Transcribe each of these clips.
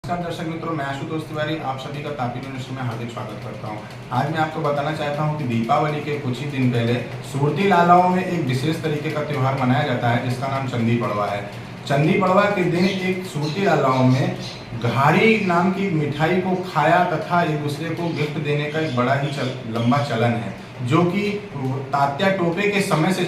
नमस्कार दर्शक मित्रों, मैं आशुतोष तिवारी आप सभी का तापी न्यूज़ में हार्दिक स्वागत करता हूं। आज मैं आपको बताना चाहता हूं कि दीपावली के कुछ ही दिन पहले सूरती लालाओं में एक विशेष तरीके का त्यौहार मनाया जाता है जिसका नाम चंदी पड़वा है। चंदी पड़वा के दिन एक सूरती लालाओं में घारी नाम की मिठाई को खाया तथा एक दूसरे को गिफ्ट देने का एक बड़ा ही लंबा चलन है, जो कि तात्या टोपे के समय से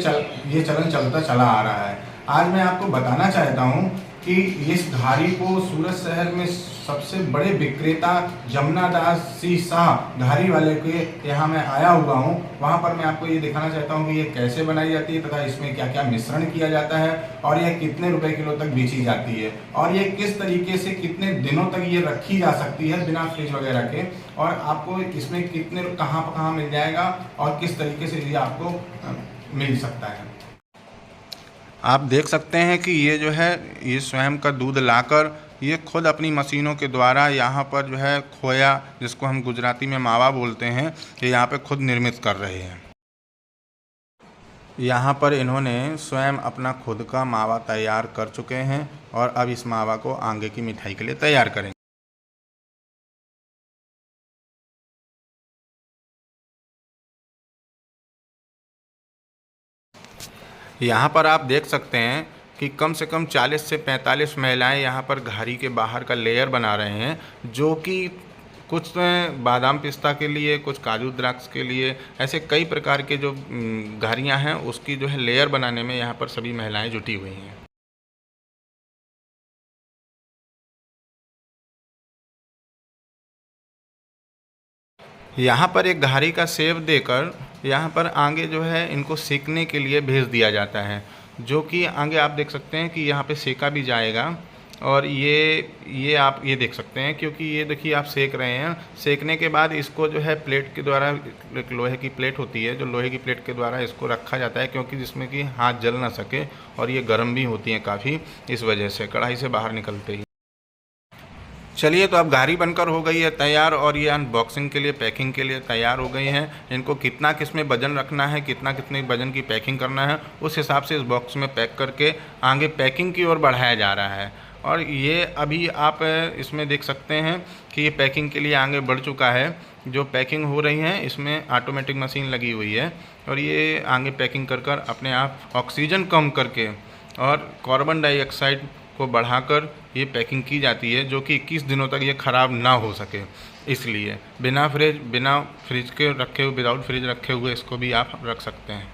ये चलन चलता चला आ रहा है। आज मैं आपको बताना चाहता हूँ कि इस घारी को सूरत शहर में सबसे बड़े विक्रेता जमुना दास सी शाह घारी वाले के यहाँ मैं आया हुआ हूँ। वहाँ पर मैं आपको ये दिखाना चाहता हूँ कि ये कैसे बनाई जाती है तथा इसमें क्या क्या मिश्रण किया जाता है और यह कितने रुपए किलो तक बेची जाती है और ये किस तरीके से कितने दिनों तक ये रखी जा सकती है बिना फ्रिज वगैरह के, और आपको इसमें कितने कहाँ मिल जाएगा और किस तरीके से ये आपको मिल सकता है। आप देख सकते हैं कि ये जो है ये स्वयं का दूध लाकर ये खुद अपनी मशीनों के द्वारा यहाँ पर जो है खोया, जिसको हम गुजराती में मावा बोलते हैं, ये यहाँ पे खुद निर्मित कर रहे हैं। यहाँ पर इन्होंने स्वयं अपना खुद का मावा तैयार कर चुके हैं और अब इस मावा को आगे की मिठाई के लिए तैयार करेंगे। यहाँ पर आप देख सकते हैं कि कम से कम 40 से 45 महिलाएं यहाँ पर घारी के बाहर का लेयर बना रहे हैं, जो कि कुछ बादाम पिस्ता के लिए, कुछ काजू द्राक्ष के लिए, ऐसे कई प्रकार के जो घारियाँ हैं उसकी जो है लेयर बनाने में यहाँ पर सभी महिलाएं जुटी हुई हैं। यहाँ पर एक घारी का सेव देकर यहाँ पर आगे जो है इनको सेकने के लिए भेज दिया जाता है, जो कि आगे आप देख सकते हैं कि यहाँ पे सेका भी जाएगा। और ये आप ये देख सकते हैं, क्योंकि ये देखिए आप सेक रहे हैं। सेकने के बाद इसको जो है प्लेट के द्वारा, एक लोहे की प्लेट होती है, जो लोहे की प्लेट के द्वारा इसको रखा जाता है, क्योंकि जिसमें कि हाथ जल ना सके, और ये गर्म भी होती हैं काफ़ी, इस वजह से कढ़ाई से बाहर निकलते ही। चलिए, तो अब घारी बनकर हो गई है तैयार और ये अनबॉक्सिंग के लिए, पैकिंग के लिए तैयार हो गई हैं। इनको कितना किसमें वजन रखना है, कितने वजन की पैकिंग करना है, उस हिसाब से इस बॉक्स में पैक करके आगे पैकिंग की ओर बढ़ाया जा रहा है। और ये अभी आप इसमें देख सकते हैं कि ये पैकिंग के लिए आगे बढ़ चुका है। जो पैकिंग हो रही है इसमें ऑटोमेटिक मशीन लगी हुई है और ये आगे पैकिंग कर अपने आप ऑक्सीजन कम करके और कार्बन डाइऑक्साइड को बढ़ाकर ये पैकिंग की जाती है, जो कि 21 दिनों तक ये ख़राब ना हो सके। इसलिए बिना फ्रिज के रखे हुए, विदाउट फ्रिज रखे हुए इसको भी आप रख सकते हैं।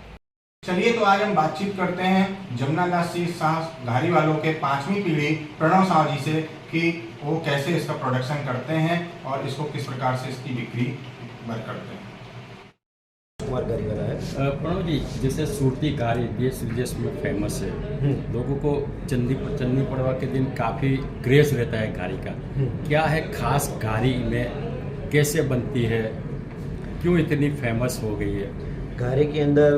चलिए, तो आज हम बातचीत करते हैं जमुना दास सी शाह घारी वालों के 5वीं पीढ़ी प्रणव शाह जी से कि वो कैसे इसका प्रोडक्शन करते हैं और इसको किस प्रकार से इसकी बिक्री करते हैं। कुमार घारी वाला है। प्रणव जी, जैसे सूरती घारी देश विदेश में फेमस है, लोगों को चंदी पड़वा के दिन काफ़ी क्रेज रहता है घारी का। क्या है खास घारी में, कैसे बनती है, क्यों इतनी फेमस हो गई है? घारी के अंदर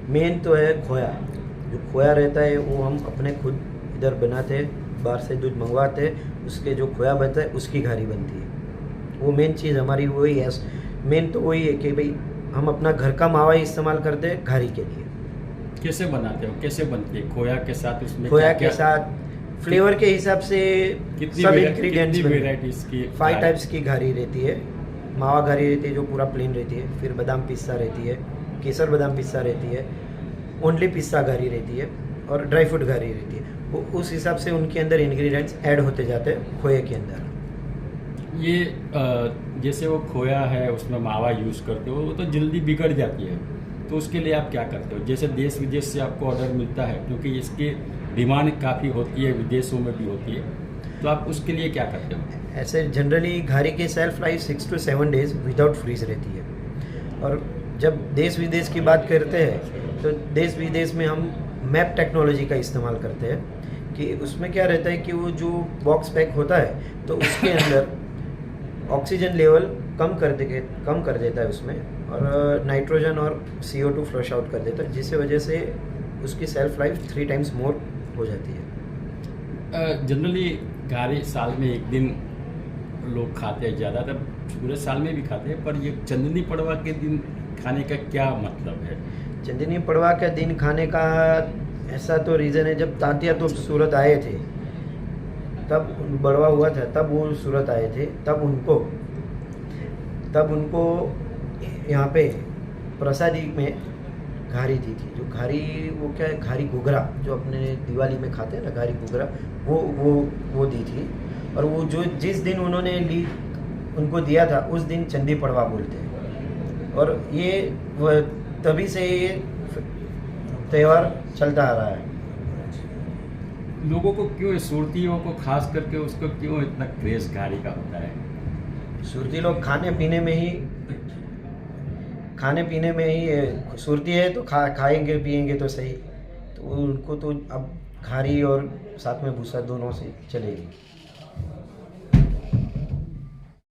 मेन तो है खोया। जो खोया रहता है वो हम अपने खुद इधर बनाते हैं, बाहर से दूध मंगवाते हैं, उसके जो खोया बनता है उसकी घारी बनती है। वो मेन चीज़ हमारी वही है। मेन तो वही है कि भाई हम अपना घर का मावा ही इस्तेमाल करते हैं घारी के लिए। कैसे बनाते हो, कैसे बनती है? खोया के साथ उसमें खोया के साथ फ्लेवर के हिसाब से सब इंग्रेडिएंट्स, वेराइटीज की 5 टाइप्स की घारी रहती है। मावा घारी रहती है जो पूरा प्लेन रहती है, फिर बादाम पिस्ता रहती है, केसर बादाम पिस्ता रहती है, ओनली पिस्ता घारी रहती है और ड्राई फ्रूट घारी रहती है। वो उस हिसाब से उनके अंदर इंग्रेडिएंट्स ऐड होते जाते हैं खोए के अंदर। ये जैसे वो खोया है उसमें मावा यूज़ करते हो, वो तो जल्दी बिगड़ जाती है, तो उसके लिए आप क्या करते हो? जैसे देश विदेश से आपको ऑर्डर मिलता है, क्योंकि इसकी डिमांड काफ़ी होती है, विदेशों में भी होती है, तो आप उसके लिए क्या करते हो? ऐसे जनरली घारी की self life 6 to 7 days without fridge रहती है। और जब देश विदेश की बात करते हैं तो देश विदेश में हम मैप टेक्नोलॉजी का इस्तेमाल करते हैं कि उसमें क्या रहता है कि वो जो बॉक्स पैक होता है तो उसके अंदर ऑक्सीजन लेवल कम कर देता है उसमें, और नाइट्रोजन और CO2 फ्लश आउट कर देता है, जिसकी वजह से उसकी सेल्फ लाइफ 3 टाइम्स मोर हो जाती है। जनरली घारी साल में एक दिन लोग खाते हैं, ज़्यादातर पूरे साल में भी खाते हैं, पर ये चंदनी पड़वा के दिन खाने का क्या मतलब है? चंदनी पड़वा के दिन खाने का ऐसा तो रीज़न है, जब तात्या तो सूरत आए थे तब बड़वा हुआ था, तब वो सूरत आए थे, तब उनको यहाँ पे प्रसादी में घारी दी थी। जो घारी, वो क्या है, घारी घुघरा, जो अपने दिवाली में खाते हैं ना, घारी घुघरा, वो दी थी। और वो जो जिस दिन उन्होंने ली, उनको दिया था, उस दिन चंदी पड़वा बोलते हैं। और ये तभी से ये त्यौहार चलता आ रहा है। लोगों को क्यों, सुरतियों को खास करके उसको क्यों इतना क्रेज घारी का होता है? सुरती लोग खाने पीने में ही सुरती है तो खाएंगे पिएंगे तो सही, तो उनको तो अब घारी और साथ में भूसा दोनों से चलेगी।